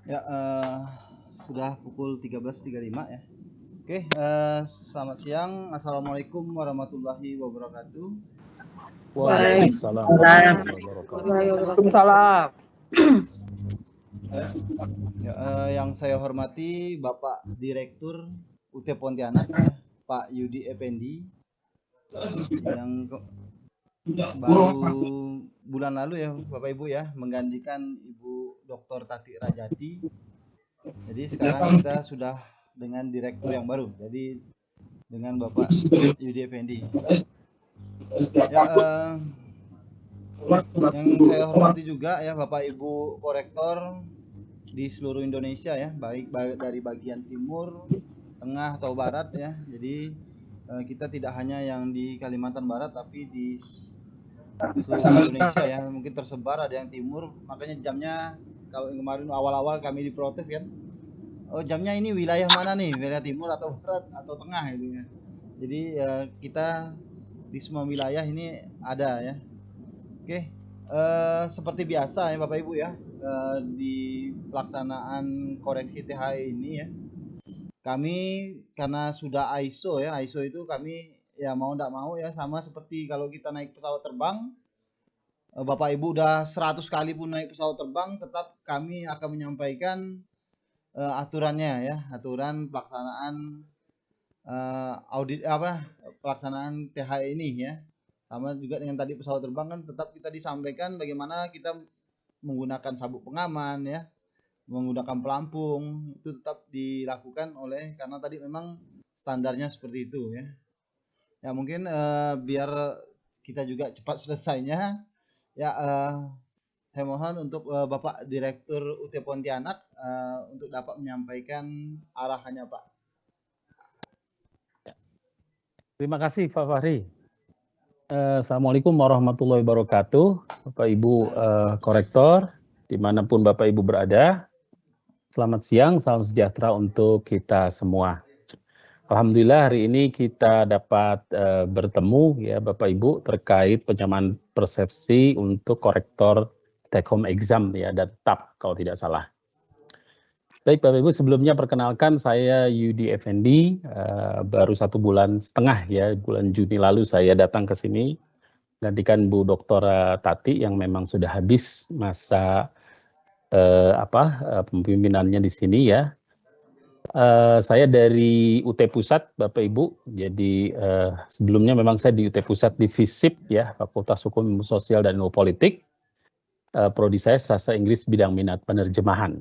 Ya, sudah pukul 13.35 ya. Oke, selamat siang. Assalamualaikum warahmatullahi wabarakatuh. Waalaikumsalam Waalaikumsalam. warahmatullahi wabarakatuh. Waalaikumsalam. Ya, yang saya hormati Bapak Direktur UT Pontianak ya, Pak Yudi Effendi, yang baru bulan lalu ya Bapak Ibu ya menggantikan Ibu Dr. Tati Rajati. Jadi sekarang kita sudah dengan direktur yang baru. Jadi dengan Bapak Yudi Effendi. Ya, yang saya hormati juga ya Bapak Ibu korektor di seluruh Indonesia ya, baik dari bagian timur, tengah atau barat ya. Jadi kita tidak hanya yang di Kalimantan Barat tapi di seluruh Indonesia ya, mungkin tersebar, ada yang timur, makanya jamnya kalau kemarin awal-awal kami diprotes kan, oh jamnya ini wilayah mana nih, wilayah timur atau barat atau tengah gitu ya. Jadi kita di semua wilayah ini ada ya. Oke, seperti biasa ya Bapak Ibu ya, di pelaksanaan koreksi THE ini ya, kami karena sudah ISO ya, ISO itu kami ya mau tidak mau ya, sama seperti kalau kita naik pesawat terbang, Bapak Ibu udah 100 kali pun naik pesawat terbang, tetap kami akan menyampaikan aturannya ya, aturan pelaksanaan audit pelaksanaan THE ini ya. Sama juga dengan tadi pesawat terbang kan, tetap kita disampaikan bagaimana kita menggunakan sabuk pengaman ya, menggunakan pelampung, itu tetap dilakukan oleh, karena tadi memang standarnya seperti itu ya. Ya mungkin biar kita juga cepat selesainya ya, saya mohon untuk Bapak Direktur UT Pontianak untuk dapat menyampaikan arahannya Pak. Terima kasih Pak Fahri. Assalamualaikum warahmatullahi wabarakatuh, Bapak Ibu korektor, dimanapun Bapak Ibu berada. Selamat siang, salam sejahtera untuk kita semua. Alhamdulillah hari ini kita dapat bertemu ya Bapak Ibu terkait penyamaan persepsi untuk korektor take home exam ya dan TAP kalau tidak salah. Baik Bapak Ibu, sebelumnya perkenalkan saya Yudi Effendi, baru 1 bulan setengah ya, bulan Juni lalu saya datang ke sini, gantikan Bu Dr. Tati yang memang sudah habis masa pemimpinannya di sini ya. Saya dari UT Pusat Bapak Ibu, jadi sebelumnya memang saya di UT Pusat di FISIP ya, Fakultas Hukum Sosial dan Ilmu Politik, prodi saya sastra Inggris bidang minat penerjemahan.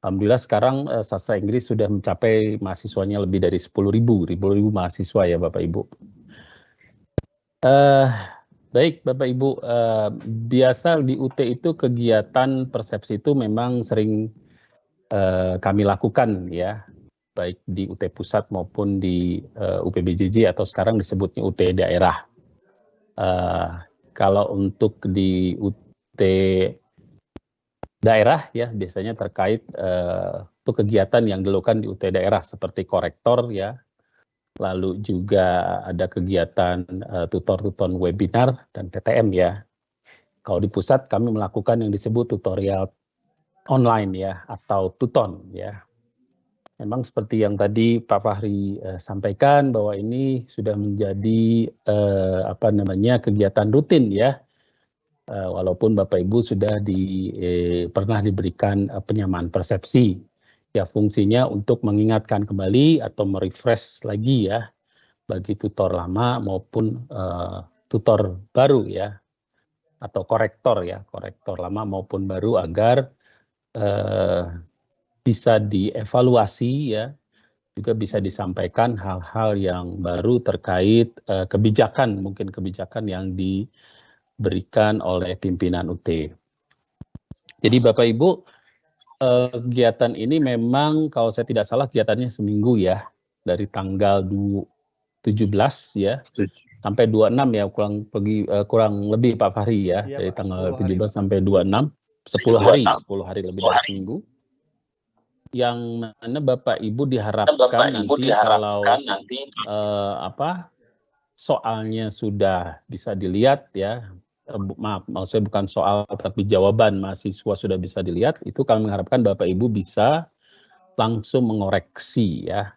Alhamdulillah sekarang sastra Inggris sudah mencapai mahasiswanya lebih dari 10.000 mahasiswa ya Bapak Ibu. Baik Bapak Ibu, biasa di UT itu kegiatan persepsi itu memang sering kami lakukan ya, baik di UT Pusat maupun di UPBJJ atau sekarang disebutnya UT daerah. Kalau untuk di UT daerah ya biasanya terkait itu kegiatan yang dilakukan di UT daerah seperti korektor ya, lalu juga ada kegiatan tutor-tutor webinar dan TTM ya. Kalau di pusat kami melakukan yang disebut tutorial online ya atau tuton ya. Memang seperti yang tadi Pak Fahri sampaikan bahwa ini sudah menjadi kegiatan rutin ya. Walaupun Bapak Ibu sudah pernah diberikan penyamaan persepsi, ya fungsinya untuk mengingatkan kembali atau merefresh lagi ya, bagi tutor lama maupun tutor baru ya, atau korektor ya, korektor lama maupun baru agar bisa dievaluasi ya, juga bisa disampaikan hal-hal yang baru terkait kebijakan, mungkin kebijakan yang diberikan oleh pimpinan UT. Jadi Bapak Ibu, kegiatan ini memang kalau saya tidak salah kegiatannya seminggu ya, dari tanggal 17 ya sampai 26 ya, kurang lebih Pak Fahri ya, Iya, dari Pak, tanggal 10 hari, 17 Pak. sampai 26, 10 hari lebih dari seminggu. Yang mana Bapak Ibu diharapkan nanti soalnya sudah bisa dilihat ya, maaf, maksudnya bukan soal tapi jawaban mahasiswa sudah bisa dilihat, itu kami mengharapkan Bapak Ibu bisa langsung mengoreksi ya.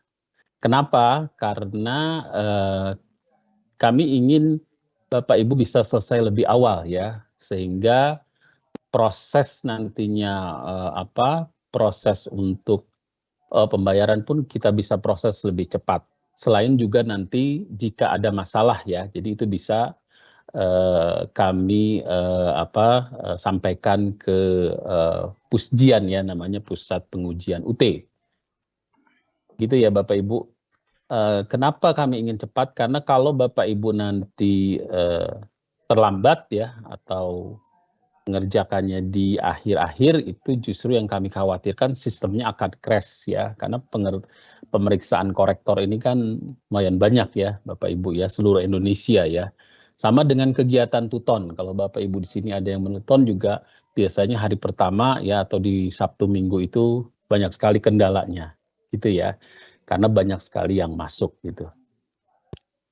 Kenapa? Karena kami ingin Bapak Ibu bisa selesai lebih awal ya, sehingga proses nantinya proses untuk pembayaran pun kita bisa proses lebih cepat. Selain juga nanti jika ada masalah ya, jadi itu bisa kami sampaikan ke Pusjian ya, namanya Pusat Pengujian UT. Gitu ya Bapak Ibu. Kenapa kami ingin cepat? Karena kalau Bapak Ibu nanti terlambat ya atau mengerjakannya di akhir-akhir, itu justru yang kami khawatirkan sistemnya akan crash ya, karena pemeriksaan korektor ini kan lumayan banyak ya Bapak Ibu ya, seluruh Indonesia ya. Sama dengan kegiatan tuton, kalau Bapak Ibu di sini ada yang menuton juga biasanya hari pertama ya atau di Sabtu Minggu itu banyak sekali kendalanya gitu ya, karena banyak sekali yang masuk gitu.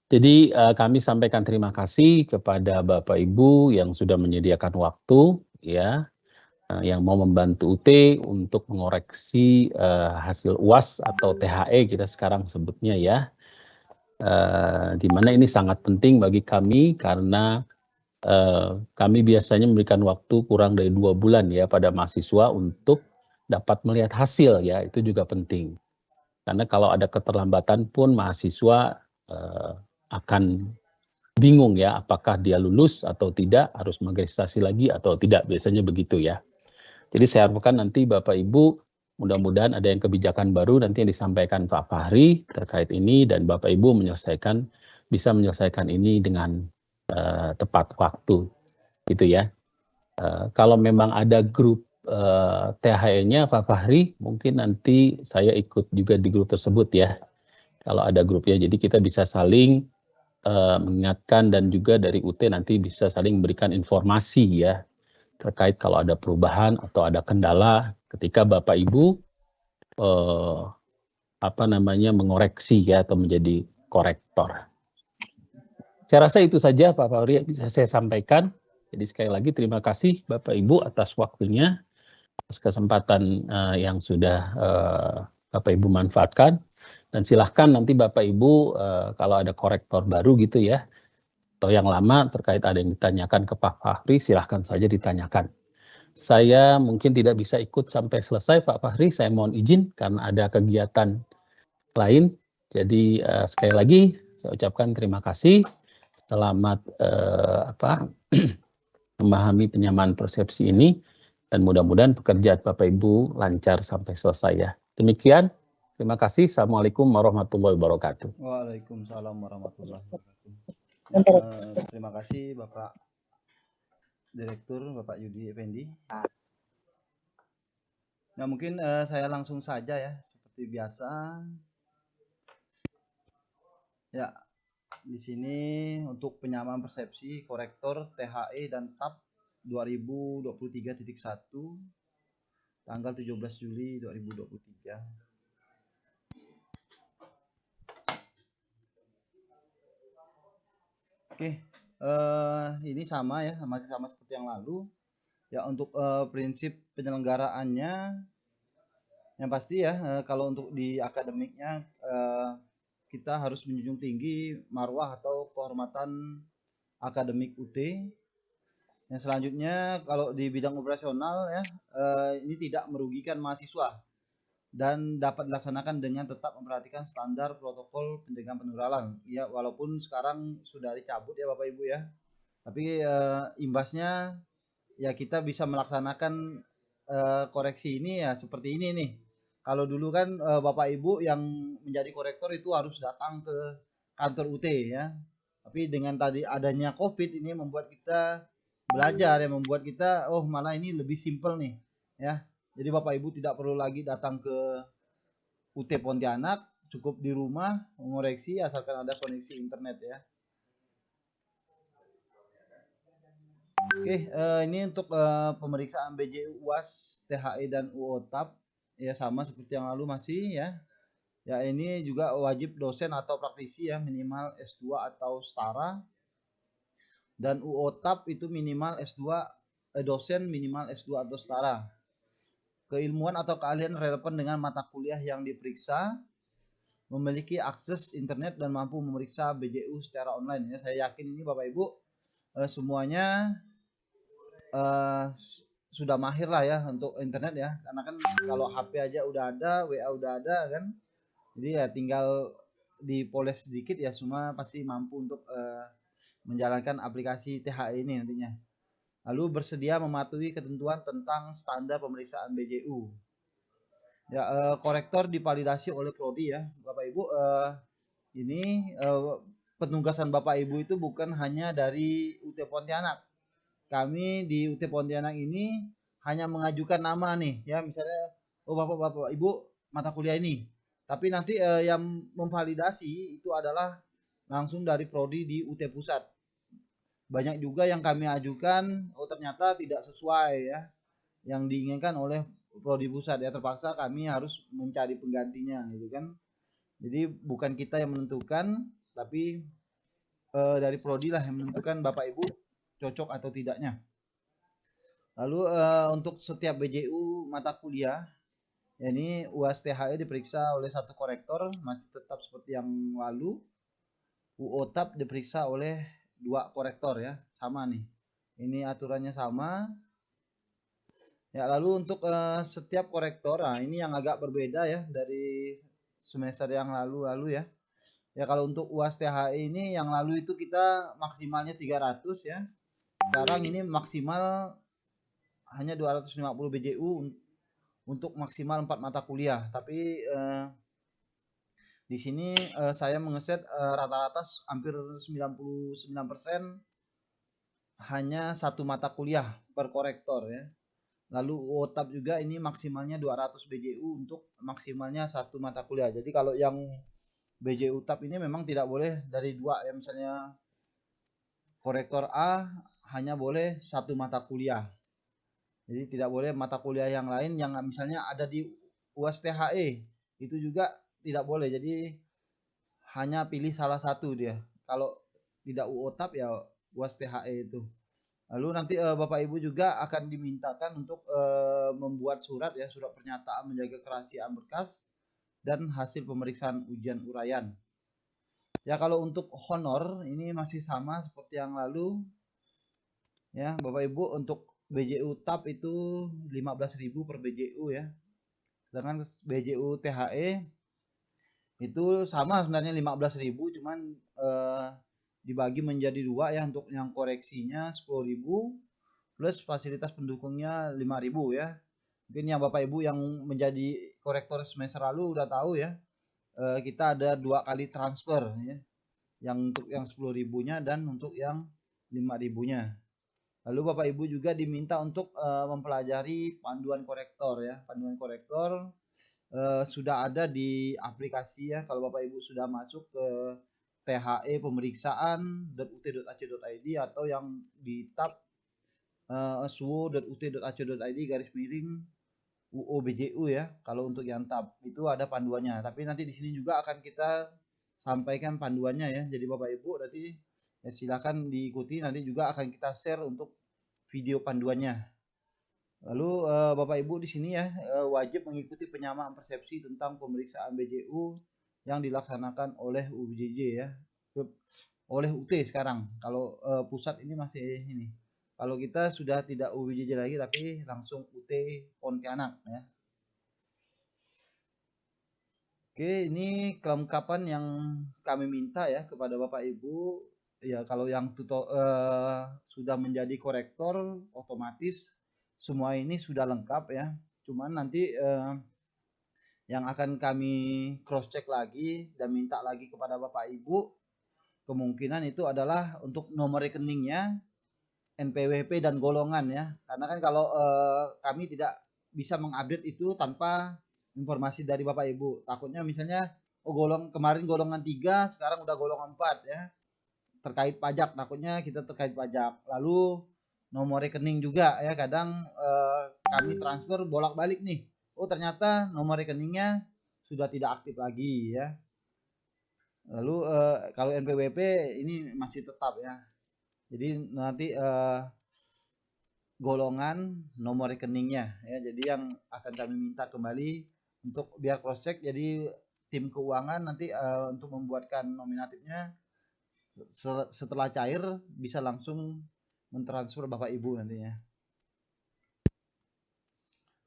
Jadi kami sampaikan terima kasih kepada Bapak Ibu yang sudah menyediakan waktu ya, yang mau membantu UT untuk mengoreksi hasil UAS atau THE kita sekarang sebutnya ya. Di mana ini sangat penting bagi kami karena kami biasanya memberikan waktu kurang dari 2 bulan ya pada mahasiswa untuk dapat melihat hasil ya, itu juga penting. Karena kalau ada keterlambatan pun mahasiswa akan bingung ya, apakah dia lulus atau tidak, harus meregistrasi lagi atau tidak, biasanya begitu ya. Jadi saya harapkan nanti Bapak Ibu, mudah-mudahan ada yang kebijakan baru nanti yang disampaikan Pak Fahri terkait ini, dan Bapak Ibu bisa menyelesaikan ini dengan tepat waktu, gitu ya. Kalau memang ada grup THE-nya Pak Fahri, mungkin nanti saya ikut juga di grup tersebut ya, kalau ada grupnya, jadi kita bisa saling mengingatkan dan juga dari UT nanti bisa saling memberikan informasi ya terkait kalau ada perubahan atau ada kendala ketika Bapak Ibu mengoreksi ya atau menjadi korektor. Saya rasa itu saja Pak Fahri yang bisa saya sampaikan. Jadi sekali lagi terima kasih Bapak Ibu atas waktunya, atas kesempatan yang sudah Bapak Ibu manfaatkan. Dan silahkan nanti Bapak Ibu kalau ada korektor baru gitu ya, atau yang lama terkait ada yang ditanyakan ke Pak Fahri, silahkan saja ditanyakan. Saya mungkin tidak bisa ikut sampai selesai Pak Fahri, saya mohon izin karena ada kegiatan lain. Jadi sekali lagi saya ucapkan terima kasih. Selamat memahami penyamaan persepsi ini dan mudah-mudahan pekerjaan Bapak Ibu lancar sampai selesai ya. Demikian. Terima kasih. Assalamualaikum warahmatullahi wabarakatuh. Waalaikumsalam warahmatullahi wabarakatuh. Terima kasih Bapak Direktur, Bapak Yudi Effendi. Nah mungkin saya langsung saja ya, seperti biasa. Ya, di sini untuk penyamaan persepsi korektor THE dan TAP 2023.1 tanggal 17 Juli 2023. Oke, ini sama ya, masih sama seperti yang lalu. Ya untuk prinsip penyelenggaraannya, yang pasti ya kalau untuk di akademiknya kita harus menjunjung tinggi marwah atau kehormatan akademik UT. Yang selanjutnya kalau di bidang operasional ya ini tidak merugikan mahasiswa dan dapat dilaksanakan dengan tetap memperhatikan standar protokol pencegahan penularan ya, walaupun sekarang sudah dicabut ya Bapak Ibu ya, tapi imbasnya ya kita bisa melaksanakan koreksi ini ya seperti ini nih. Kalau dulu kan Bapak Ibu yang menjadi korektor itu harus datang ke kantor UT ya, tapi dengan tadi adanya COVID ini membuat kita belajar ya, membuat kita malah ini lebih simpel nih ya. Jadi Bapak Ibu tidak perlu lagi datang ke UT Pontianak, cukup di rumah mengoreksi asalkan ada koneksi internet ya. Oke, ini untuk pemeriksaan BJ UAS, THE dan UOTAP ya sama seperti yang lalu masih ya. Ya ini juga wajib dosen atau praktisi ya, minimal S2 atau setara. Dan UOTAP itu minimal S2, dosen minimal S2 atau setara. Keilmuan atau keahlian relevan dengan mata kuliah yang diperiksa, memiliki akses internet dan mampu memeriksa BJU secara online ya. Saya yakin ini Bapak Ibu semuanya sudah mahir lah ya untuk internet ya, karena kan kalau HP aja udah ada, WA udah ada kan, jadi ya tinggal dipoles sedikit ya semua pasti mampu untuk menjalankan aplikasi THE ini nantinya. Lalu bersedia mematuhi ketentuan tentang standar pemeriksaan BJU. Ya, korektor divalidasi oleh prodi ya, Bapak Ibu. Ini penugasan Bapak Ibu itu bukan hanya dari UT Pontianak. Kami di UT Pontianak ini hanya mengajukan nama nih, ya misalnya, oh Bapak Ibu mata kuliah ini. Tapi nanti yang memvalidasi itu adalah langsung dari prodi di UT Pusat. Banyak juga yang kami ajukan, oh ternyata tidak sesuai ya yang diinginkan oleh prodi pusat ya, terpaksa kami harus mencari penggantinya gitu kan. Jadi bukan kita yang menentukan, tapi dari prodi lah yang menentukan Bapak Ibu cocok atau tidaknya. Lalu untuk setiap BJU mata kuliah, ya ini UAS THE diperiksa oleh satu korektor, masih tetap seperti yang lalu. UOTAP diperiksa oleh 2 korektor ya, sama nih. Ini aturannya sama. Ya, lalu untuk setiap korektor, nah ini yang agak berbeda ya dari semester yang lalu ya. Ya kalau untuk UAS THE ini yang lalu itu kita maksimalnya 300 ya. Sekarang ini maksimal hanya 250 BJU untuk maksimal 4 mata kuliah. Tapi di sini saya mengeset rata-rata hampir 99% hanya satu mata kuliah per korektor ya. Lalu UOTAP juga ini maksimalnya 200 BJU untuk maksimalnya satu mata kuliah. Jadi kalau yang BJU TAP ini memang tidak boleh dari 2 ya, misalnya korektor A hanya boleh satu mata kuliah. Jadi tidak boleh mata kuliah yang lain yang misalnya ada di UAS THE itu juga tidak boleh. Jadi hanya pilih salah satu dia. Kalau tidak UOTAP ya UAS THE itu. Lalu nanti Bapak Ibu juga akan dimintakan untuk membuat surat ya, surat pernyataan menjaga kerahasiaan berkas dan hasil pemeriksaan ujian uraian. Ya kalau untuk honor ini masih sama seperti yang lalu. Ya, Bapak Ibu untuk BJU TAP itu 15.000 per BJU ya. Sedangkan BJU THE itu sama sebenarnya 15.000, cuman dibagi menjadi 2 ya, untuk yang koreksinya 10.000 plus fasilitas pendukungnya 5.000 ya. Mungkin yang Bapak Ibu yang menjadi korektor semester lalu udah tahu ya. Kita ada 2 kali transfer ya. Yang untuk yang 10.000-nya dan untuk yang 5.000-nya. Lalu Bapak Ibu juga diminta untuk mempelajari panduan korektor ya. Panduan korektor sudah ada di aplikasi ya. Kalau Bapak Ibu sudah masuk ke THE pemeriksaan.ut.ac.id atau yang di tab suwo.ut.ac.id /UOBJU ya. Kalau untuk yang tab itu ada panduannya. Tapi nanti di sini juga akan kita sampaikan panduannya ya. Jadi Bapak Ibu nanti ya silakan diikuti, nanti juga akan kita share untuk video panduannya. Lalu Bapak Ibu di sini ya wajib mengikuti penyamaan persepsi tentang pemeriksaan BJU yang dilaksanakan oleh UBJJ ya. Oleh UT sekarang. Kalau pusat ini masih ini. Kalau kita sudah tidak UBJJ lagi tapi langsung UT Pontianak ya. Oke, ini kelengkapan yang kami minta ya kepada Bapak Ibu. Ya kalau yang sudah menjadi korektor otomatis semua ini sudah lengkap ya. Cuman nanti yang akan kami cross check lagi dan minta lagi kepada Bapak Ibu kemungkinan itu adalah untuk nomor rekeningnya, NPWP dan golongan ya. Karena kan kalau kami tidak bisa mengupdate itu tanpa informasi dari Bapak Ibu. Takutnya misalnya kemarin golongan 3, sekarang udah golongan 4 ya. Terkait pajak, takutnya kita terkait pajak. Lalu nomor rekening juga ya, kadang kami transfer bolak-balik nih. Oh ternyata nomor rekeningnya sudah tidak aktif lagi ya. Lalu kalau NPWP ini masih tetap ya. Jadi nanti golongan nomor rekeningnya ya. Jadi yang akan kami minta kembali untuk biar cross check, jadi tim keuangan nanti untuk membuatkan nominatifnya setelah cair bisa langsung mentransfer Bapak Ibu nantinya.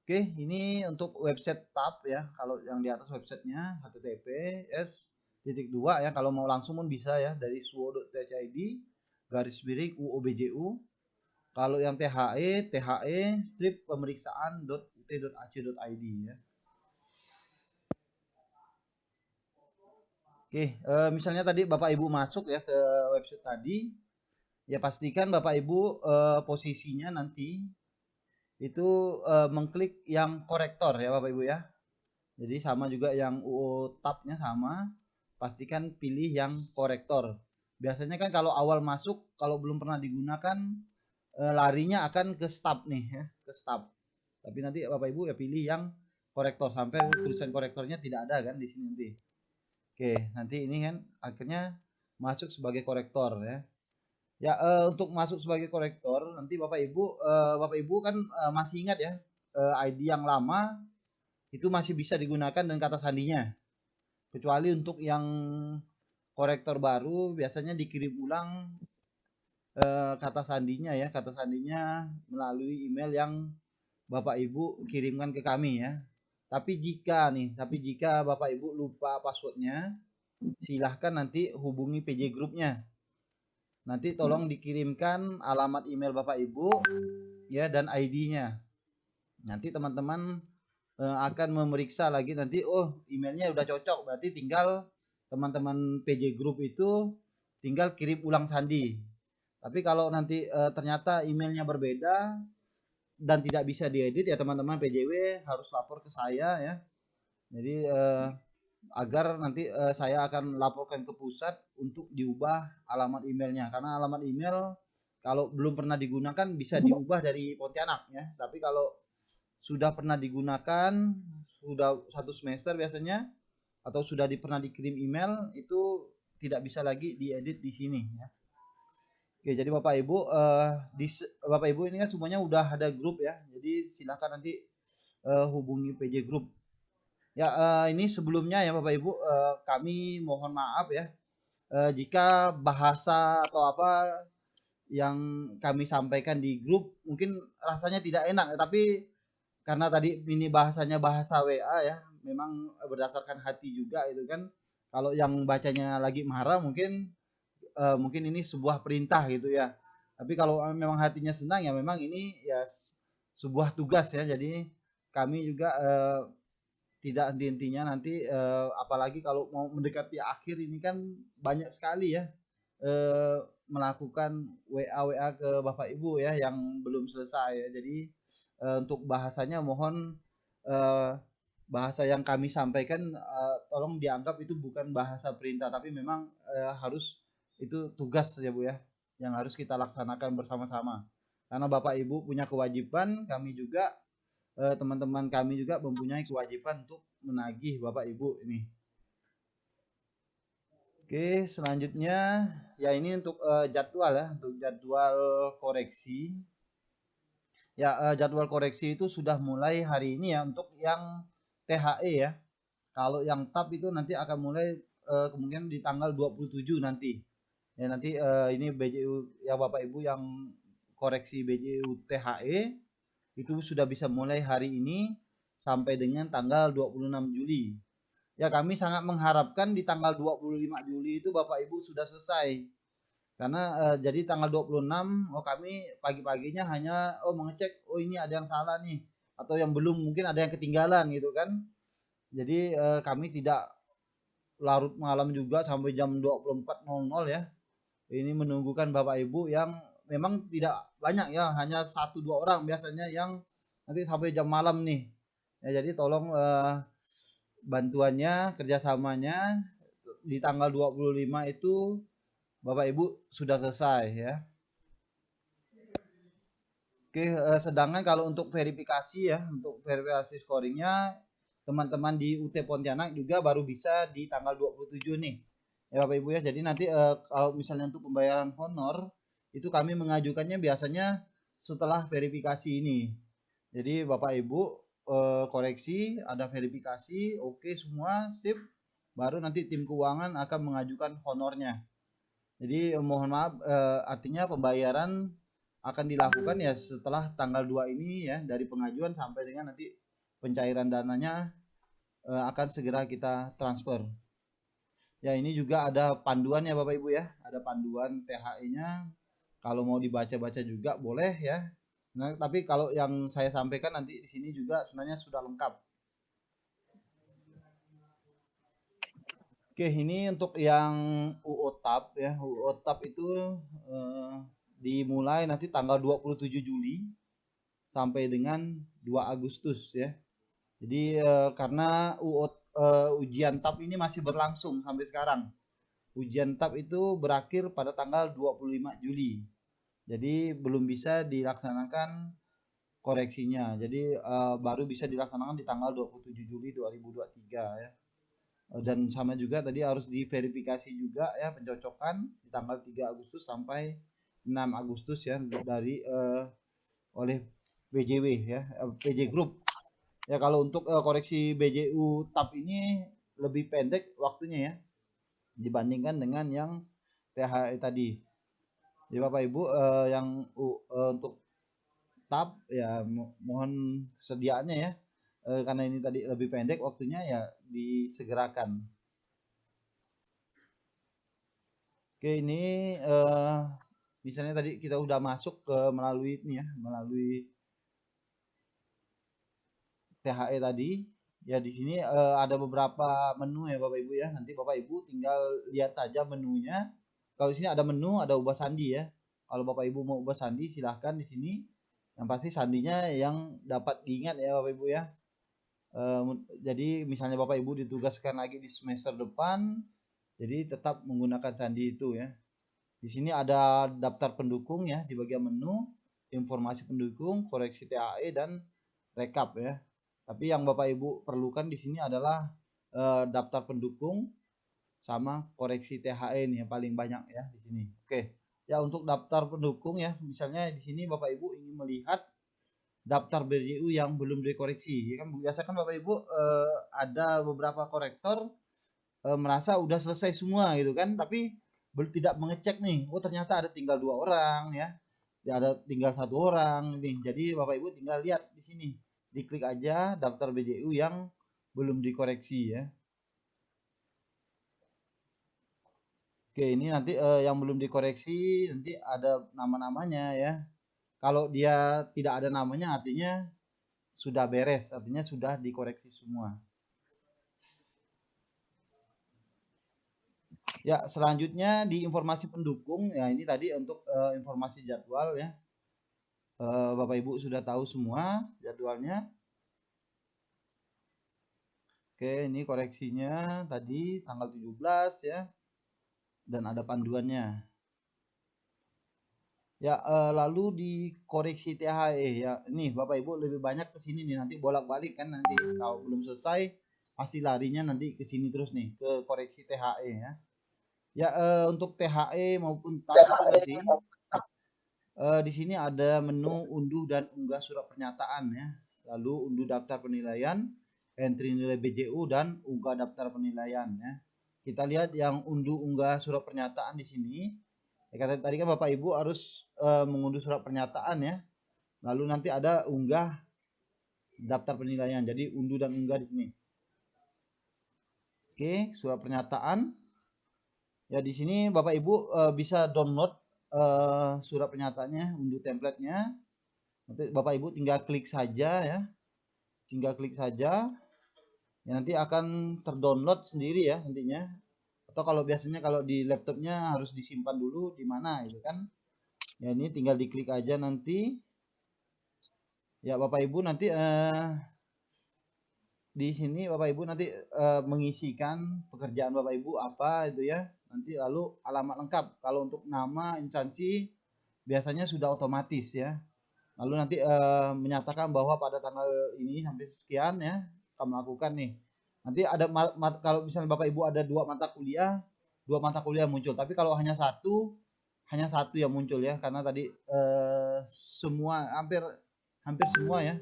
Oke, ini untuk website tab ya. Kalau yang di atas websitenya https://2 ya. Kalau mau langsung pun bisa ya, dari suwo.thid/uobju. Kalau yang THE strip pemeriksaan.ut.ac.id ya. Oke, misalnya tadi Bapak Ibu masuk ya ke website tadi, ya pastikan Bapak Ibu posisinya nanti itu mengklik yang korektor ya Bapak Ibu ya. Jadi sama juga yang UO tab-nya sama, pastikan pilih yang korektor. Biasanya kan kalau awal masuk, kalau belum pernah digunakan, larinya akan ke stop nih ya, ke stop. Tapi nanti Bapak Ibu ya pilih yang korektor sampai tulisan korektornya tidak ada kan di sini nanti. Oke, nanti ini kan akhirnya masuk sebagai korektor ya. Ya untuk masuk sebagai korektor nanti Bapak Ibu kan masih ingat ya ID yang lama itu masih bisa digunakan dan kata sandinya. Kecuali untuk yang korektor baru biasanya dikirim ulang kata sandinya ya, kata sandinya melalui email yang Bapak Ibu kirimkan ke kami ya. Tapi jika Bapak Ibu lupa passwordnya, silahkan nanti hubungi PJ grupnya. Nanti tolong dikirimkan alamat email Bapak Ibu ya dan ID-nya. Nanti teman-teman akan memeriksa lagi nanti, oh emailnya udah cocok, berarti tinggal teman-teman PJ Group itu tinggal kirim ulang sandi. Tapi kalau nanti ternyata emailnya berbeda dan tidak bisa diedit ya teman-teman PJW harus lapor ke saya ya. Jadi agar nanti saya akan laporkan ke pusat untuk diubah alamat emailnya, karena alamat email kalau belum pernah digunakan bisa diubah dari Pontianak ya. Tapi kalau sudah pernah digunakan, sudah 1 semester biasanya, atau sudah pernah dikirim email, itu tidak bisa lagi diedit di sini ya. Oke, jadi Bapak Ibu Bapak Ibu ini kan semuanya udah ada grup ya. Jadi silakan nanti hubungi PJ Group. Ya ini sebelumnya ya Bapak Ibu kami mohon maaf ya jika bahasa atau apa yang kami sampaikan di grup mungkin rasanya tidak enak, tapi karena tadi ini bahasanya bahasa WA ya, memang berdasarkan hati juga itu kan. Kalau yang bacanya lagi marah mungkin ini sebuah perintah gitu ya. Tapi kalau memang hatinya senang ya memang ini ya sebuah tugas ya. Jadi kami juga tidak henti-hentinya nanti apalagi kalau mau mendekati akhir ini kan banyak sekali ya melakukan WA ke Bapak Ibu ya yang belum selesai ya. Jadi untuk bahasanya mohon bahasa yang kami sampaikan tolong dianggap itu bukan bahasa perintah, tapi memang harus itu tugas ya Bu ya yang harus kita laksanakan bersama-sama. Karena Bapak Ibu punya kewajiban, kami juga teman-teman kami juga mempunyai kewajiban untuk menagih Bapak Ibu ini. Oke, selanjutnya ya ini untuk jadwal ya, untuk jadwal koreksi. Ya jadwal koreksi itu sudah mulai hari ini ya untuk yang THE ya. Kalau yang TAP itu nanti akan mulai kemungkinan di tanggal 27 nanti. Ya nanti ini BJU ya Bapak Ibu yang koreksi BJU THE itu sudah bisa mulai hari ini sampai dengan tanggal 26 Juli. Ya kami sangat mengharapkan di tanggal 25 Juli itu Bapak Ibu sudah selesai. Karena jadi tanggal 26 kami pagi-paginya hanya mengecek ini ada yang salah nih atau yang belum, mungkin ada yang ketinggalan gitu kan. Jadi kami tidak larut malam juga sampai jam 24.00 ya. Ini menunggukan Bapak Ibu yang memang tidak banyak ya, hanya 1-2 orang biasanya yang nanti sampai jam malam nih. Ya jadi tolong bantuannya, kerjasamanya di tanggal 25 itu Bapak Ibu sudah selesai ya. Oke, sedangkan kalau untuk verifikasi ya, untuk verifikasi scoringnya teman-teman di UT Pontianak juga baru bisa di tanggal 27 nih. Ya Bapak Ibu ya. Jadi nanti kalau misalnya untuk pembayaran honor itu kami mengajukannya biasanya setelah verifikasi ini. Jadi Bapak Ibu koreksi, ada verifikasi, oke semua sip, baru nanti tim keuangan akan mengajukan honornya. Jadi mohon maaf, artinya pembayaran akan dilakukan ya setelah tanggal 2 ini ya, dari pengajuan sampai dengan nanti pencairan dananya akan segera kita transfer. Ya ini juga ada panduan ya Bapak Ibu ya, ada panduan THE-nya. Kalau mau dibaca-baca juga boleh ya. Nah, tapi kalau yang saya sampaikan nanti di sini juga sebenarnya sudah lengkap. Oke, ini untuk yang UOTAP ya. UOTAP itu dimulai nanti tanggal 27 Juli sampai dengan 2 Agustus ya. Jadi karena ujian TAP ini masih berlangsung sampai sekarang. Ujian TAP itu berakhir pada tanggal 25 Juli. Jadi belum bisa dilaksanakan koreksinya. Jadi baru bisa dilaksanakan di tanggal 27 Juli 2023 ya. Dan sama juga tadi harus diverifikasi juga ya pencocokan di tanggal 3 Agustus sampai 6 Agustus ya dari oleh BJW ya, PJ Group. Ya kalau untuk koreksi BJU TAP ini lebih pendek waktunya ya dibandingkan dengan yang THE tadi. Jadi Bapak Ibu yang untuk TAP ya mohon kesediaannya ya. Karena ini tadi lebih pendek waktunya ya disegerakan. Oke ini misalnya tadi kita udah masuk ke melalui ini ya, melalui THE tadi. Ya di sini ada beberapa menu ya Bapak Ibu ya. Nanti Bapak Ibu tinggal lihat saja menunya. Kalau di sini ada menu, ada ubah sandi ya. Kalau Bapak Ibu mau ubah sandi silahkan di sini. Yang pasti sandinya yang dapat diingat ya Bapak Ibu ya. Jadi misalnya Bapak Ibu ditugaskan lagi di semester depan, jadi tetap menggunakan sandi itu ya. Di sini ada daftar pendukung ya di bagian menu, informasi pendukung, koreksi THE dan rekap ya. Tapi yang Bapak Ibu perlukan di sini adalah daftar pendukung sama koreksi THE nih yang paling banyak ya di sini. Oke. Ya untuk daftar pendukung ya, misalnya di sini Bapak Ibu ingin melihat daftar BJU yang belum dikoreksi ya kan biasa kan Bapak Ibu ada beberapa korektor merasa udah selesai semua gitu kan tapi tidak mengecek nih oh ternyata ada tinggal 2 orang ya ada tinggal 1 orang nih jadi Bapak Ibu tinggal lihat di sini diklik aja daftar BJU yang belum dikoreksi ya. Oke ini nanti yang belum dikoreksi nanti ada nama-namanya ya. Kalau dia tidak ada namanya artinya sudah beres, artinya sudah dikoreksi semua. Ya, selanjutnya di informasi pendukung, ya ini tadi untuk informasi jadwal ya. Bapak Ibu sudah tahu semua jadwalnya. Oke, ini koreksinya tadi tanggal 17 ya. Dan ada panduannya. Ya, lalu di koreksi THE ya. Ini Bapak Ibu lebih banyak ke sini nih nanti bolak-balik kan nanti kalau belum selesai pasti larinya nanti ke sini terus nih ke koreksi THE ya. Ya, untuk THE maupun TAP itu nanti di sini ada menu unduh dan unggah surat pernyataan ya. Lalu unduh daftar penilaian, entry nilai BJU dan unggah daftar penilaian ya. Kita lihat yang unduh unggah surat pernyataan di sini. Ya, kata tadi kan Bapak Ibu harus mengunduh surat pernyataan ya. Lalu nanti ada unggah daftar penilaian. Jadi unduh dan unggah di sini. Oke, surat pernyataan. Ya di sini Bapak Ibu bisa download surat pernyataannya, unduh template-nya. Nanti Bapak Ibu tinggal klik saja ya. Tinggal klik saja. Ya nanti akan terdownload sendiri ya nantinya. Atau kalau biasanya kalau di laptopnya harus disimpan dulu di mana gitu kan. Ya ini tinggal diklik aja nanti. Ya Bapak Ibu nanti di sini Bapak Ibu nanti mengisikan pekerjaan Bapak Ibu apa itu ya. Nanti lalu alamat lengkap. Kalau untuk nama instansi biasanya sudah otomatis ya. Lalu nanti menyatakan bahwa pada tanggal ini sampai sekian ya akan melakukan nih. Nanti ada kalau misalnya Bapak Ibu ada 2 mata kuliah muncul. Tapi kalau hanya 1 hanya satu yang muncul ya, karena tadi semua hampir semua ya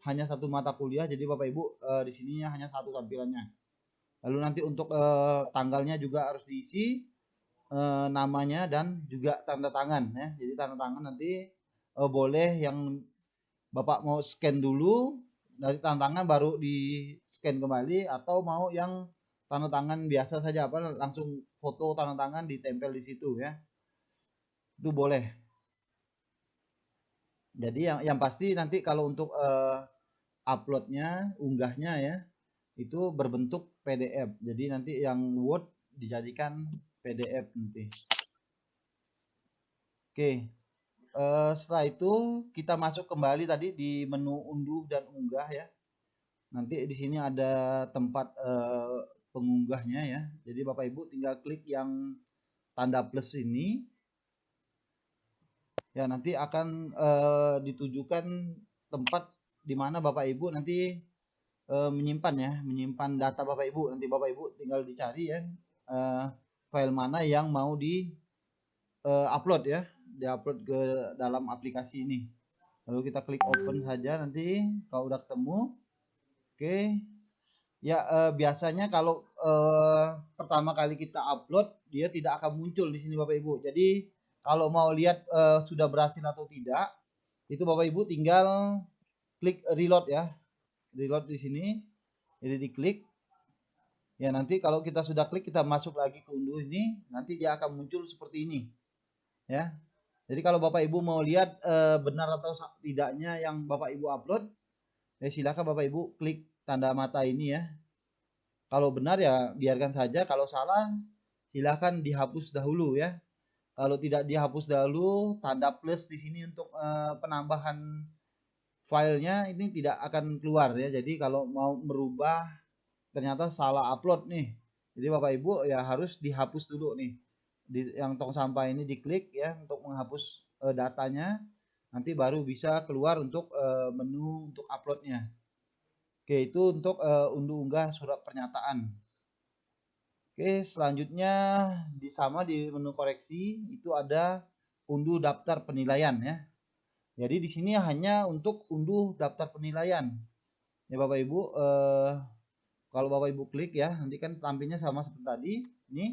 hanya satu mata kuliah, jadi Bapak Ibu di sininya hanya satu tampilannya. Lalu nanti untuk tanggalnya juga harus diisi, namanya dan juga tanda tangan ya. Jadi tanda tangan nanti boleh yang Bapak mau scan dulu dari tanda tangan baru di scan kembali, atau mau yang tanda tangan biasa saja, apa langsung foto tanda tangan ditempel di situ ya, itu boleh. Jadi yang pasti nanti kalau untuk uploadnya, unggahnya ya, itu berbentuk PDF. Jadi nanti yang Word dijadikan PDF nanti. Oke, setelah itu kita masuk kembali tadi di menu unduh dan unggah ya. Nanti di sini ada tempat pengunggahnya ya. Jadi Bapak Ibu tinggal klik yang tanda plus ini. Ya, nanti akan ditujukan tempat di mana Bapak Ibu nanti menyimpan ya, menyimpan data Bapak Ibu. Nanti Bapak Ibu tinggal dicari ya file mana yang mau di upload ya, diupload ke dalam aplikasi ini. Lalu kita klik open saja, nanti kalau udah ketemu. Oke. Ya biasanya kalau pertama kali kita upload dia tidak akan muncul di sini Bapak Ibu. Jadi kalau mau lihat sudah berhasil atau tidak, itu Bapak Ibu tinggal klik reload ya. Reload di sini. Jadi diklik. Ya nanti kalau kita sudah klik, kita masuk lagi ke unduh ini, nanti dia akan muncul seperti ini. Ya. Jadi kalau Bapak Ibu mau lihat benar atau tidaknya yang Bapak Ibu upload, ya silakan Bapak Ibu klik tanda mata ini ya. Kalau benar ya biarkan saja, kalau salah silakan dihapus dahulu ya. Kalau tidak dihapus dahulu, tanda plus di sini untuk penambahan filenya ini tidak akan keluar ya. Jadi kalau mau merubah ternyata salah upload nih, jadi Bapak Ibu ya harus dihapus dulu nih. Di yang tong sampah ini diklik ya untuk menghapus datanya, nanti baru bisa keluar untuk menu untuk uploadnya. Oke, itu untuk unduh unggah surat pernyataan. Oke, selanjutnya sama di menu koreksi itu ada unduh daftar penilaian ya. Jadi di sini hanya untuk unduh daftar penilaian. Ya Bapak Ibu, kalau Bapak Ibu klik ya, nanti kan tampilnya sama seperti tadi. Ini.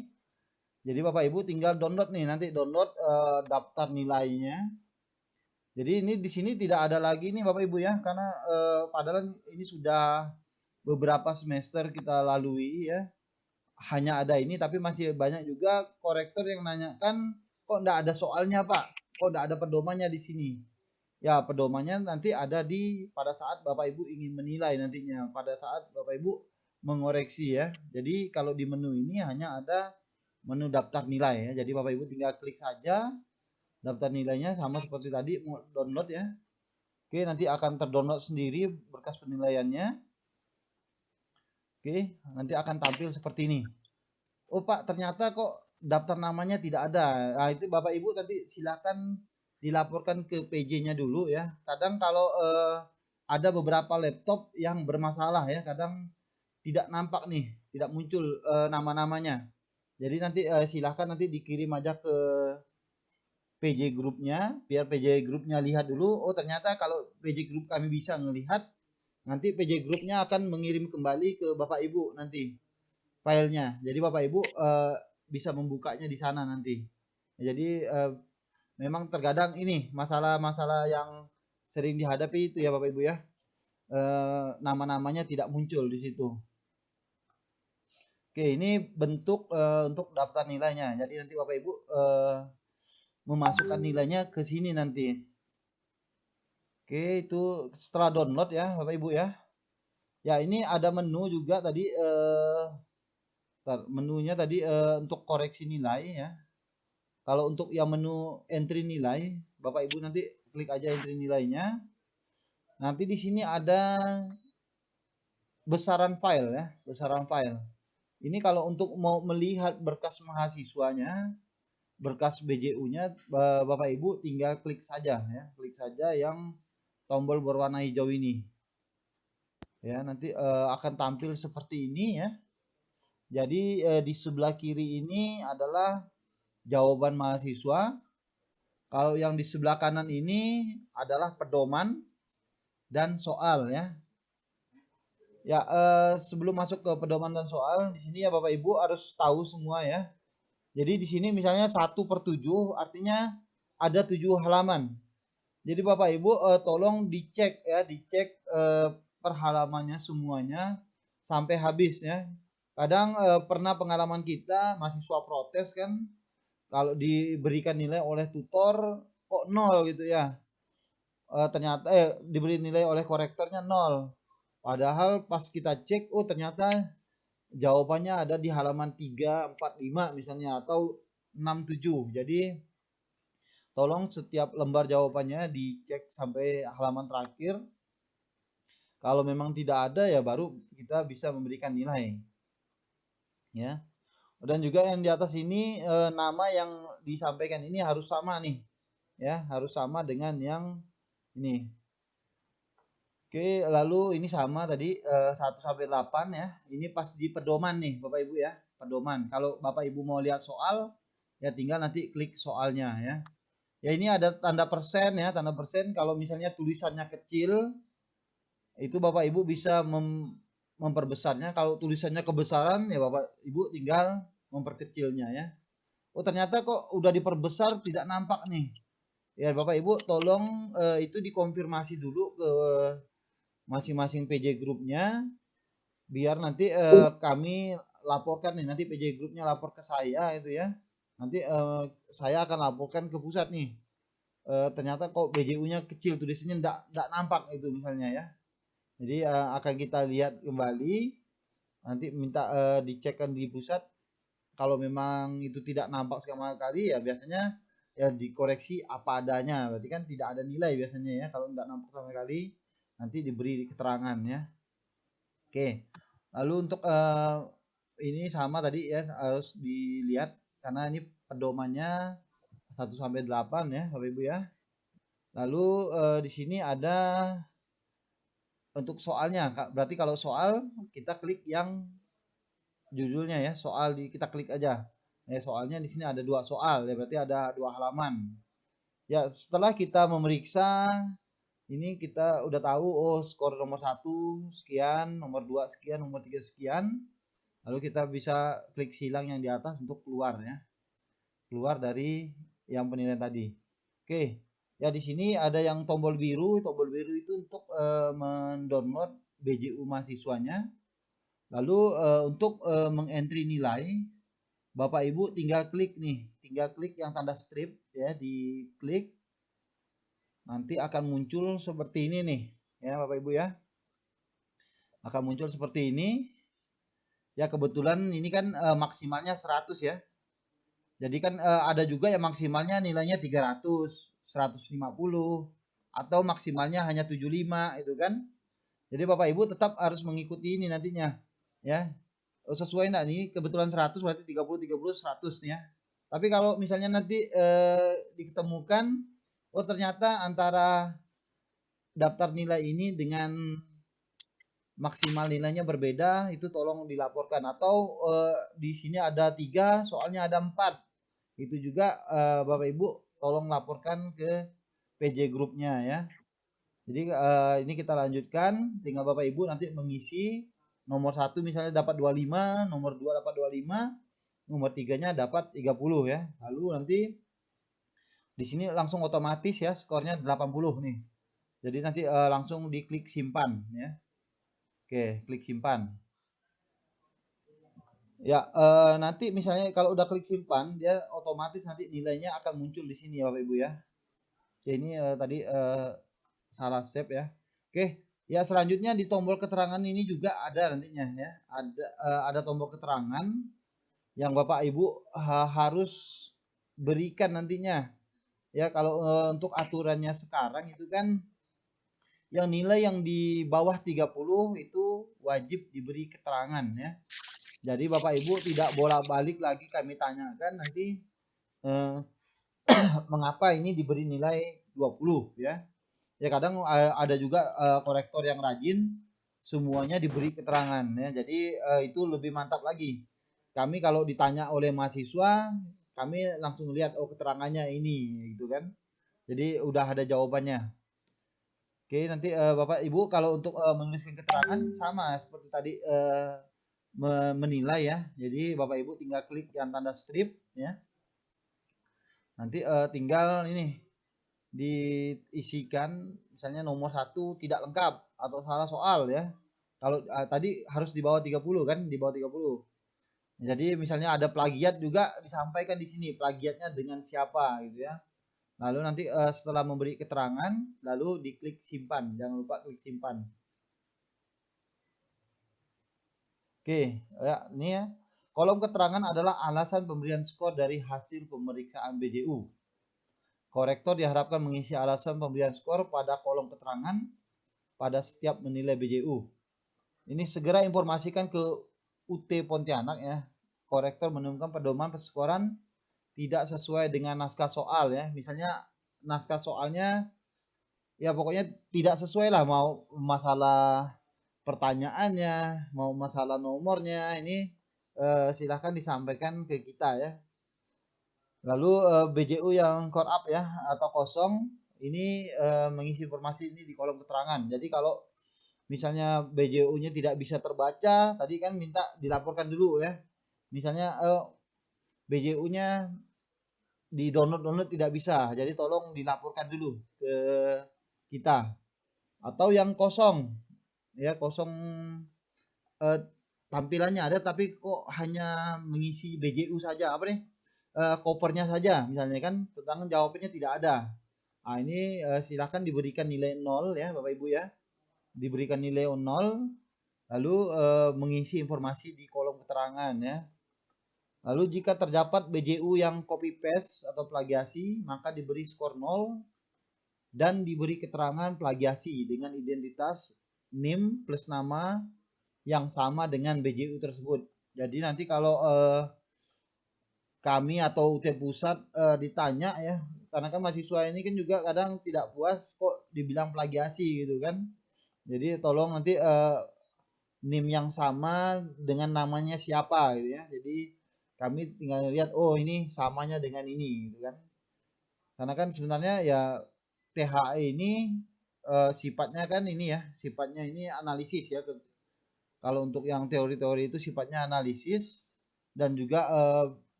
Jadi Bapak Ibu tinggal download nih, nanti download daftar nilainya. Jadi ini di sini tidak ada lagi nih Bapak Ibu ya, karena padahal ini sudah beberapa semester kita lalui ya. Hanya ada ini, tapi masih banyak juga korektor yang nanyakan, kok enggak ada soalnya Pak, kok enggak ada pedomannya di sini. Ya pedomannya nanti ada di pada saat Bapak Ibu ingin menilai nantinya, pada saat Bapak Ibu mengoreksi ya. Jadi kalau di menu ini hanya ada menu daftar nilai ya. Jadi Bapak Ibu tinggal klik saja daftar nilainya, sama seperti tadi mau download ya. Oke, nanti akan terdownload sendiri berkas penilaiannya. Oke, nanti akan tampil seperti ini. Oh Pak, ternyata kok daftar namanya tidak ada. Nah, itu Bapak Ibu nanti silakan dilaporkan ke PJ-nya dulu ya. Kadang kalau ada beberapa laptop yang bermasalah ya, kadang tidak nampak nih, tidak muncul nama-namanya. Jadi nanti silakan nanti dikirim aja ke PJ grupnya, biar PJ grupnya lihat dulu. Oh ternyata kalau PJ grup kami bisa melihat, nanti PJ grupnya akan mengirim kembali ke Bapak Ibu nanti filenya. Jadi Bapak Ibu bisa membukanya di sana nanti. Jadi memang terkadang ini masalah-masalah yang sering dihadapi itu ya Bapak Ibu ya. Nama-namanya tidak muncul di situ. Oke, ini bentuk untuk daftar nilainya. Jadi nanti Bapak Ibu memasukkan nilainya ke sini nanti. Oke, itu setelah download ya Bapak Ibu ya. Ya, ini ada menu juga tadi menunya tadi untuk koreksi nilai ya. Kalau untuk yang menu entry nilai, Bapak Ibu nanti klik aja entry nilainya. Nanti di sini ada besaran file ya, besaran file. Ini kalau untuk mau melihat berkas mahasiswanya, berkas BJU-nya, Bapak Ibu tinggal klik saja ya, klik saja yang tombol berwarna hijau ini. Ya, nanti akan tampil seperti ini ya. Jadi di sebelah kiri ini adalah jawaban mahasiswa. Kalau yang di sebelah kanan ini adalah pedoman dan soal ya. Ya, sebelum masuk ke pedoman dan soal, di sini ya Bapak Ibu harus tahu semua ya. Jadi di sini misalnya 1/7 artinya ada 7 halaman. Jadi Bapak Ibu tolong dicek ya, dicek per halamannya semuanya sampai habis ya. Kadang pernah pengalaman kita mahasiswa protes kan kalau diberikan nilai oleh tutor kok 0 gitu ya. Ternyata diberi nilai oleh korektornya 0. Padahal pas kita cek, oh ternyata jawabannya ada di halaman 3, 4, 5 misalnya atau 6, 7. Jadi tolong setiap lembar jawabannya dicek sampai halaman terakhir. Kalau memang tidak ada ya baru kita bisa memberikan nilai. Ya. Dan juga yang di atas ini nama yang disampaikan ini harus sama nih. Ya, harus sama dengan yang ini. Oke, lalu ini sama tadi 1 sampai 8 ya. Ini pas di pedoman nih Bapak Ibu ya, pedoman. Kalau Bapak Ibu mau lihat soal ya tinggal nanti klik soalnya ya. Ya ini ada tanda persen ya, tanda persen kalau misalnya tulisannya kecil itu Bapak Ibu bisa memperbesarnya. Kalau tulisannya kebesaran ya Bapak Ibu tinggal memperkecilnya ya. Oh ternyata kok udah diperbesar tidak nampak nih. Ya Bapak Ibu tolong itu dikonfirmasi dulu ke masing-masing PJ grupnya biar nanti kami laporkan nih, nanti PJ grupnya lapor ke saya itu ya, nanti saya akan laporkan ke pusat nih, ternyata kok BJU-nya kecil tulisannya enggak nampak itu misalnya ya. Jadi akan kita lihat kembali, nanti minta dicekkan di pusat. Kalau memang itu tidak nampak sama sekali ya biasanya ya dikoreksi apa adanya, berarti kan tidak ada nilai biasanya ya kalau enggak nampak sama sekali, nanti diberi keterangan ya. Oke, lalu untuk ini sama tadi ya harus dilihat karena ini pedomannya 1 sampai 8 ya Bapak Ibu ya. Lalu di sini ada untuk soalnya, berarti kalau soal kita klik yang judulnya ya, soal kita klik aja. Ya, soalnya di sini ada 2 soal ya, berarti ada 2 halaman. Ya, setelah kita memeriksa ini kita udah tahu oh skor nomor 1 sekian, nomor 2 sekian, nomor 3 sekian. Lalu kita bisa klik silang yang di atas untuk keluar ya. Keluar dari yang penilaian tadi. Oke. Ya di sini ada yang tombol biru. Tombol biru itu untuk mendownload BJU mahasiswanya. Lalu untuk mengentry nilai, Bapak Ibu tinggal klik nih, tinggal klik yang tanda strip ya, diklik. Nanti akan muncul seperti ini nih, ya Bapak Ibu ya. Akan muncul seperti ini. Ya kebetulan ini kan maksimalnya 100 ya. Jadi kan ada juga yang maksimalnya nilainya 300, 150 atau maksimalnya hanya 75 itu kan. Jadi Bapak Ibu tetap harus mengikuti ini nantinya ya. Sesuai enggak nih kebetulan 100 berarti 30 30 100 nih ya. Tapi kalau misalnya nanti diketemukan oh ternyata antara daftar nilai ini dengan maksimal nilainya berbeda, itu tolong dilaporkan. Atau di sini ada 3 soalnya ada 4, itu juga Bapak Ibu tolong laporkan ke PJ grupnya ya. Jadi ini kita lanjutkan, tinggal Bapak Ibu nanti mengisi nomor 1 misalnya dapat 25, nomor 2 dapat 25, nomor 3-nya dapat 30 ya. Lalu nanti di sini langsung otomatis ya skornya 80 nih. Jadi nanti langsung diklik simpan ya. Oke, klik simpan. Ya, nanti misalnya kalau udah klik simpan, dia otomatis nanti nilainya akan muncul di sini ya Bapak Ibu ya. Oke, ini tadi salah save ya. Oke, ya selanjutnya di tombol keterangan ini juga ada nantinya ya. Ada tombol keterangan yang Bapak Ibu harus berikan nantinya. Ya, kalau untuk aturannya sekarang itu kan yang nilai yang di bawah 30 itu wajib diberi keterangan ya. Jadi Bapak Ibu tidak bolak-balik lagi kami tanyakan nanti mengapa ini diberi nilai 20 ya. Ya kadang ada juga korektor yang rajin semuanya diberi keterangan ya. Jadi itu lebih mantap lagi. Kami kalau ditanya oleh mahasiswa kami langsung lihat oh keterangannya ini gitu kan. Jadi udah ada jawabannya. Oke, nanti Bapak Ibu kalau untuk menuliskan keterangan sama seperti tadi menilai ya. Jadi Bapak Ibu tinggal klik yang tanda strip ya. Nanti tinggal ini diisikan misalnya nomor 1 tidak lengkap atau salah soal ya. Kalau tadi harus di bawah 30 kan, di bawah 30. Jadi misalnya ada plagiat juga disampaikan di sini plagiatnya dengan siapa gitu ya. Lalu nanti setelah memberi keterangan, lalu diklik simpan. Jangan lupa klik simpan. Oke, ya ini ya. Kolom keterangan adalah alasan pemberian skor dari hasil pemeriksaan BJU. Korektor diharapkan mengisi alasan pemberian skor pada kolom keterangan pada setiap menilai BJU. Ini segera informasikan ke UT Pontianak ya. Korektor menemukan pedoman perskoran tidak sesuai dengan naskah soal ya. Misalnya naskah soalnya ya pokoknya tidak sesuai lah, mau masalah pertanyaannya, mau masalah nomornya, ini silahkan disampaikan ke kita ya. Lalu BJU yang core up ya atau kosong ini mengisi informasi ini di kolom keterangan. Jadi kalau misalnya BJU-nya tidak bisa terbaca, tadi kan minta dilaporkan dulu ya. Misalnya BJU-nya di download tidak bisa, jadi tolong dilaporkan dulu ke kita. Atau yang kosong ya, kosong tampilannya ada tapi kok hanya mengisi BJU saja, apa nih kopernya saja misalnya kan, tentang jawabannya tidak ada. Nah ini silahkan diberikan nilai 0 ya Bapak Ibu ya, diberikan nilai 0 lalu mengisi informasi di kolom keterangan ya. Lalu jika terdapat BJU yang copy paste atau plagiasi, maka diberi skor 0 dan diberi keterangan plagiasi dengan identitas NIM plus nama yang sama dengan BJU tersebut. Jadi nanti kalau kami atau UT Pusat ditanya ya, karena kan mahasiswa ini kan juga kadang tidak puas kok dibilang plagiasi gitu kan. Jadi tolong nanti NIM yang sama dengan namanya siapa gitu ya. Jadi kami tinggal lihat oh ini samanya dengan ini gitu kan. Karena kan sebenarnya ya THE ini sifatnya kan ini ya, sifatnya ini analisis ya. Kalau untuk yang teori-teori itu sifatnya analisis dan juga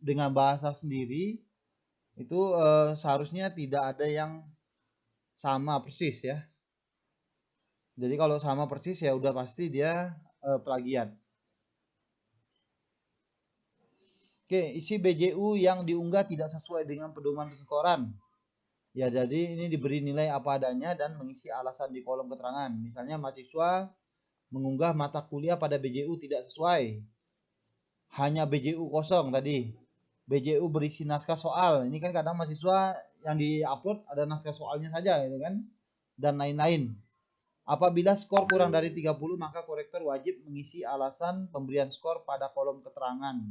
dengan bahasa sendiri itu seharusnya tidak ada yang sama persis ya. Jadi kalau sama persis ya udah pasti dia plagiat. Oke, isi BJU yang diunggah tidak sesuai dengan pedoman perskoran. Ya, jadi ini diberi nilai apa adanya dan mengisi alasan di kolom keterangan. Misalnya mahasiswa mengunggah mata kuliah pada BJU tidak sesuai. Hanya BJU kosong tadi. BJU berisi naskah soal. Ini kan kadang mahasiswa yang diupload ada naskah soalnya saja gitu kan. Dan lain-lain. Apabila skor kurang dari 30 maka korektor wajib mengisi alasan pemberian skor pada kolom keterangan.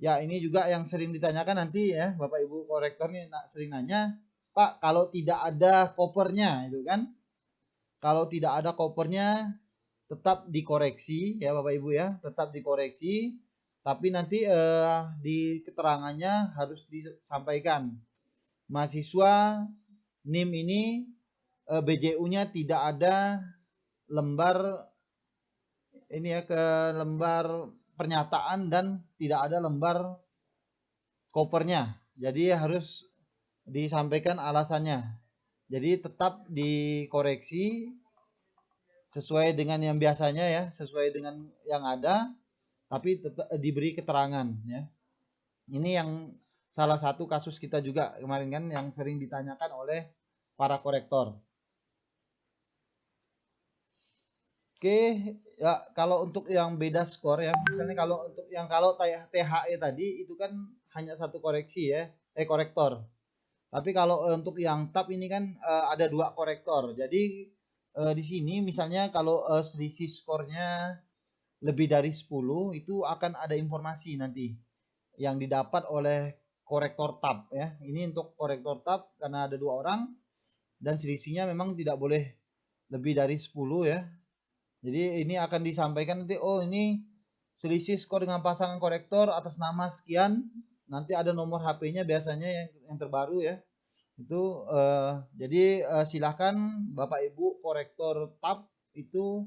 Ya ini juga yang sering ditanyakan nanti ya Bapak Ibu korektor nih sering nanya, Pak kalau tidak ada kopernya itu kan, kalau tidak ada kopernya tetap dikoreksi ya Bapak Ibu ya, tetap dikoreksi, tapi nanti di keterangannya harus disampaikan mahasiswa NIM ini BJU-nya tidak ada lembar ini ya, ke lembar pernyataan dan tidak ada lembar covernya. Jadi harus disampaikan alasannya. Jadi tetap dikoreksi sesuai dengan yang biasanya ya, sesuai dengan yang ada, tapi tetap diberi keterangan ya. Ini yang salah satu kasus kita juga kemarin kan yang sering ditanyakan oleh para korektor. Oke, ya kalau untuk yang beda skor ya, misalnya kalau untuk yang kalau THE tadi itu kan hanya satu koreksi ya, korektor. Tapi kalau untuk yang tab ini kan ada 2 korektor. Jadi di sini misalnya kalau selisih skornya lebih dari 10 itu akan ada informasi nanti yang didapat oleh korektor tab ya. Ini untuk korektor tab karena ada 2 orang dan selisihnya memang tidak boleh lebih dari 10 ya. Jadi ini akan disampaikan nanti oh ini selisih skor dengan pasangan korektor atas nama sekian nanti ada nomor HP-nya biasanya yang terbaru ya. Itu jadi silahkan Bapak Ibu korektor tab itu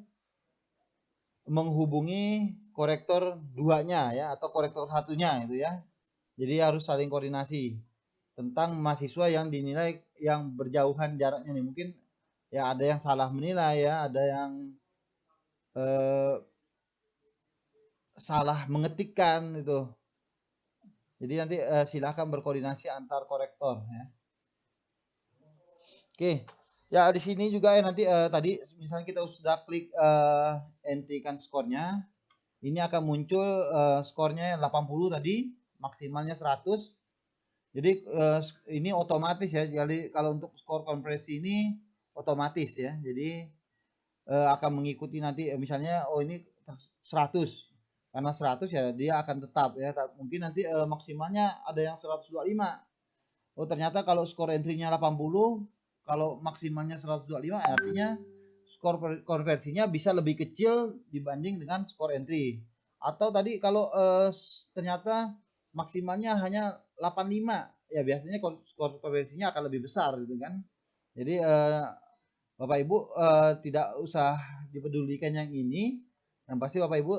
menghubungi korektor duanya ya atau korektor satunya itu ya. Jadi harus saling koordinasi tentang mahasiswa yang dinilai yang berjauhan jaraknya nih. Mungkin ya ada yang salah menilai ya, ada yang eh, salah mengetikkan itu. Jadi nanti silakan berkoordinasi antar korektor ya. Oke. Ya di sini juga ya nanti tadi misalnya kita sudah klik entrykan skornya, ini akan muncul skornya 80 tadi, maksimalnya 100. Jadi ini otomatis ya. Jadi kalau untuk skor konversi ini otomatis ya. Jadi akan mengikuti nanti misalnya oh ini 100. Karena 100 ya dia akan tetap ya. Mungkin nanti maksimalnya ada yang 125. Oh ternyata kalau skor entry-nya 80, kalau maksimalnya 125 artinya skor konversinya bisa lebih kecil dibanding dengan skor entry. Atau tadi kalau ternyata maksimalnya hanya 85, ya biasanya skor konversinya akan lebih besar gitu kan. Jadi Bapak Ibu tidak usah dipedulikan yang ini. Yang pasti Bapak Ibu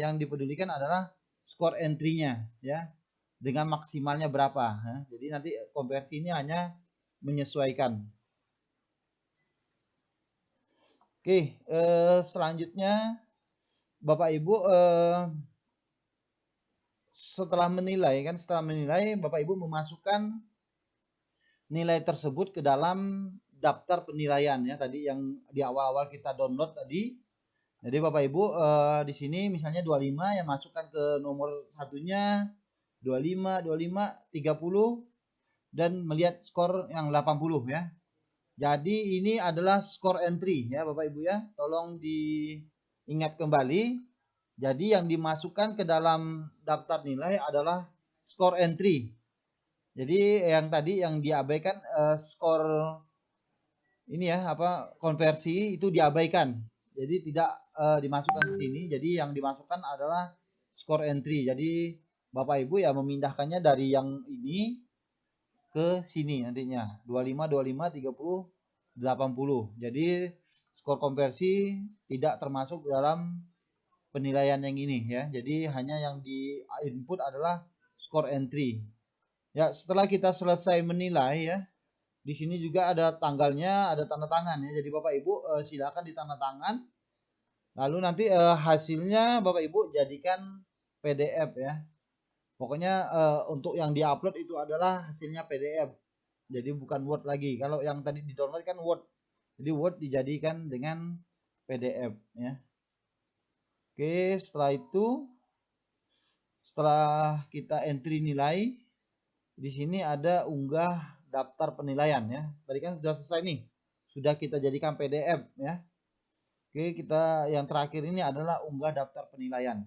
yang dipedulikan adalah skor entry-nya ya. Dengan maksimalnya berapa ya. Jadi nanti konversi ini hanya menyesuaikan. Oke, selanjutnya Bapak Ibu setelah menilai Bapak Ibu memasukkan nilai tersebut ke dalam daftar penilaian ya tadi yang di awal-awal kita download tadi. Jadi Bapak Ibu di sini misalnya 25 yang masukkan ke nomor satunya 25, 30 dan melihat skor yang 80 ya. Jadi ini adalah skor entry ya Bapak Ibu ya. Tolong diingat kembali. Jadi yang dimasukkan ke dalam daftar nilai adalah skor entry. Jadi yang tadi yang diabaikan skor ini ya apa konversi itu diabaikan. Jadi tidak dimasukkan ke sini. Jadi yang dimasukkan adalah skor entry. Jadi Bapak Ibu ya memindahkannya dari yang ini ke sini nantinya 25 25 30 80. Jadi skor konversi tidak termasuk dalam penilaian yang ini ya. Jadi hanya yang di input adalah skor entry. Ya, setelah kita selesai menilai ya, di sini juga ada tanggalnya, ada tanda tangan ya. Jadi Bapak Ibu silakan ditanda tangan. Lalu nanti hasilnya Bapak Ibu jadikan PDF ya. Pokoknya untuk yang diupload itu adalah hasilnya PDF. Jadi bukan Word lagi. Kalau yang tadi di-download kan Word. Jadi Word dijadikan dengan PDF ya. Oke, setelah kita entry nilai, di sini ada unggah daftar penilaian ya. Tadi kan sudah selesai nih. Sudah kita jadikan PDF ya. Oke, kita yang terakhir ini adalah unggah daftar penilaian.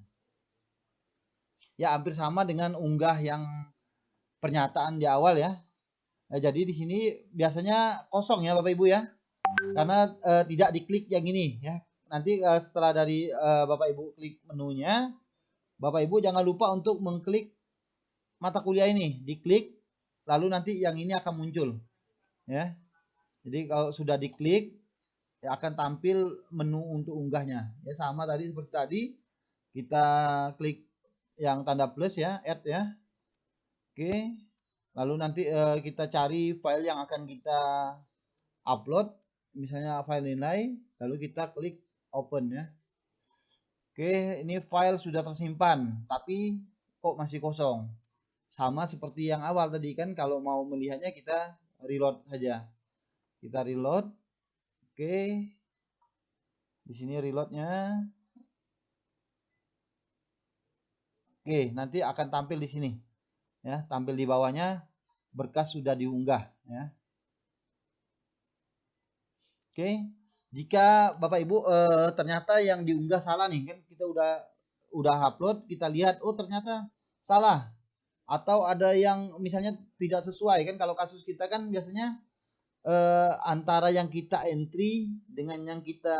Ya, hampir sama dengan unggah yang pernyataan di awal ya. Nah, jadi di sini biasanya kosong ya Bapak Ibu ya. Karena tidak diklik yang ini ya. Nanti setelah dari Bapak Ibu klik menunya, Bapak Ibu jangan lupa untuk mengklik mata kuliah ini, diklik lalu nanti yang ini akan muncul ya. Jadi kalau sudah diklik ya akan tampil menu untuk unggahnya. Ya sama tadi seperti tadi kita klik yang tanda plus ya, add ya. Oke. Lalu nanti kita cari file yang akan kita upload, misalnya file nilai, lalu kita klik open ya. Oke, ini file sudah tersimpan, tapi kok masih kosong. Sama seperti yang awal tadi kan, kalau mau melihatnya kita reload saja. Kita reload. Oke. Di sini reloadnya. Oke, nanti akan tampil di sini. Ya, tampil di bawahnya berkas sudah diunggah ya. Oke. Jika Bapak Ibu ternyata yang diunggah salah nih, kan kita udah upload, kita lihat oh ternyata salah. Atau ada yang misalnya tidak sesuai kan, kalau kasus kita kan biasanya antara yang kita entry dengan yang kita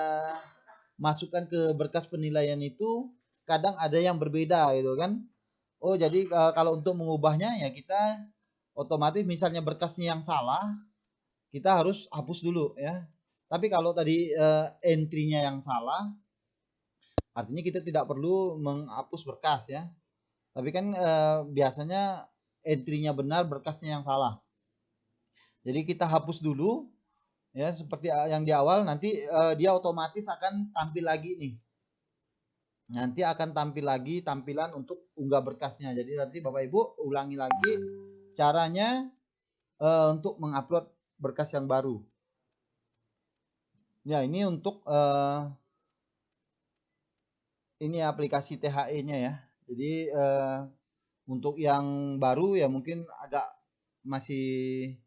masukkan ke berkas penilaian itu kadang ada yang berbeda gitu kan. Oh, jadi kalau untuk mengubahnya ya kita otomatis misalnya berkasnya yang salah, kita harus hapus dulu ya. Tapi kalau tadi entry-nya yang salah, artinya kita tidak perlu menghapus berkas ya. Tapi kan biasanya entry-nya benar, berkasnya yang salah. Jadi kita hapus dulu ya seperti yang di awal, nanti dia otomatis akan tampil lagi nih. Nanti akan tampil lagi tampilan untuk unggah berkasnya. Jadi nanti Bapak Ibu ulangi lagi caranya untuk mengupload berkas yang baru. Ya, ini untuk ini aplikasi THE-nya ya. Jadi untuk yang baru ya mungkin agak masih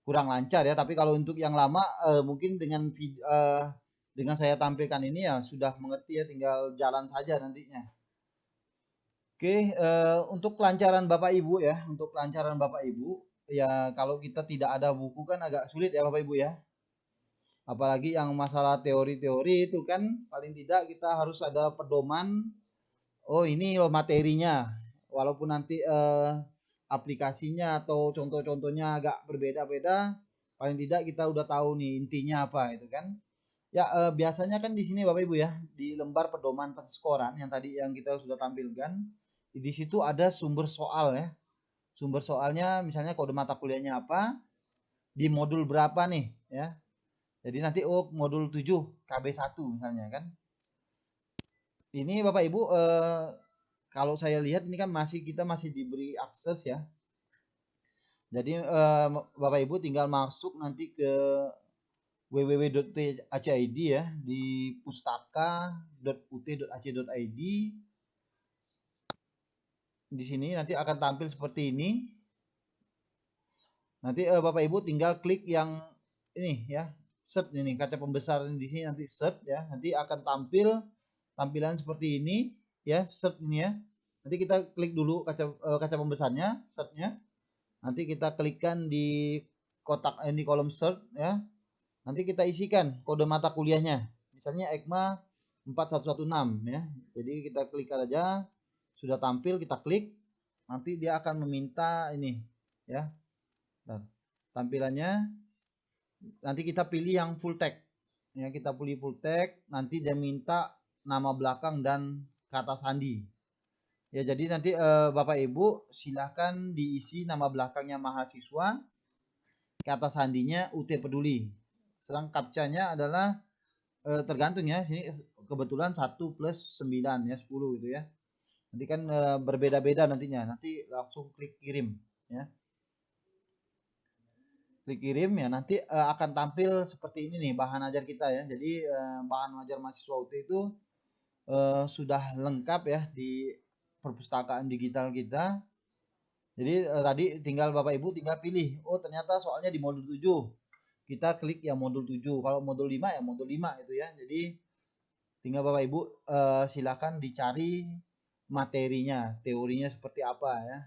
kurang lancar ya. Tapi kalau untuk yang lama mungkin dengan saya tampilkan ini ya sudah mengerti ya, tinggal jalan saja nantinya. Oke, untuk kelancaran Bapak Ibu ya, untuk kelancaran Bapak Ibu ya, kalau kita tidak ada buku kan agak sulit ya Bapak Ibu ya. Apalagi yang masalah teori-teori itu kan paling tidak kita harus ada pedoman. Oh, ini loh materinya. Walaupun nanti aplikasinya atau contoh-contohnya agak berbeda-beda, paling tidak kita udah tahu nih intinya apa itu kan. Ya biasanya kan di sini Bapak Ibu ya, di lembar pedoman penskoran yang tadi yang kita sudah tampilkan, di situ ada sumber soal ya. Sumber soalnya misalnya kode mata kuliahnya apa, di modul berapa nih ya. Jadi nanti modul 7 KB1 misalnya kan. Ini Bapak Ibu kalau saya lihat ini kan kita masih diberi akses ya. Jadi Bapak Ibu tinggal masuk nanti ke www.ut.ac.id ya, di pustaka.ut.ac.id. Di sini nanti akan tampil seperti ini. Nanti Bapak Ibu tinggal klik yang ini ya, search ini kaca pembesar ini, di sini nanti search ya. Nanti akan tampil tampilan seperti ini ya, search ini ya. Nanti kita klik dulu kaca pembesarnya, search-nya. Nanti kita klikkan di kotak ini kolom search ya. Nanti kita isikan kode mata kuliahnya. Misalnya EKMA 4116 ya. Jadi kita klik aja, sudah tampil, kita klik. Nanti dia akan meminta ini ya. Nah, tampilannya nanti kita pilih yang full text. Ya, kita pilih full text, nanti dia minta nama belakang dan kata sandi. Ya, jadi nanti Bapak Ibu silahkan diisi nama belakangnya mahasiswa, kata sandinya UT Peduli. Sedang captcha-nya adalah tergantung ya, sini kebetulan 1 plus 9 ya, 10 gitu ya. Nanti kan berbeda-beda nantinya. Nanti langsung klik kirim ya. Klik kirim ya, nanti akan tampil seperti ini nih bahan ajar kita ya. Jadi bahan ajar mahasiswa UT itu sudah lengkap ya di perpustakaan digital kita. Jadi tadi tinggal Bapak Ibu tinggal pilih, oh ternyata soalnya di modul 7. Kita klik ya modul 7. Kalau modul 5 ya modul 5 itu ya. Jadi tinggal Bapak Ibu silakan dicari materinya, teorinya seperti apa ya.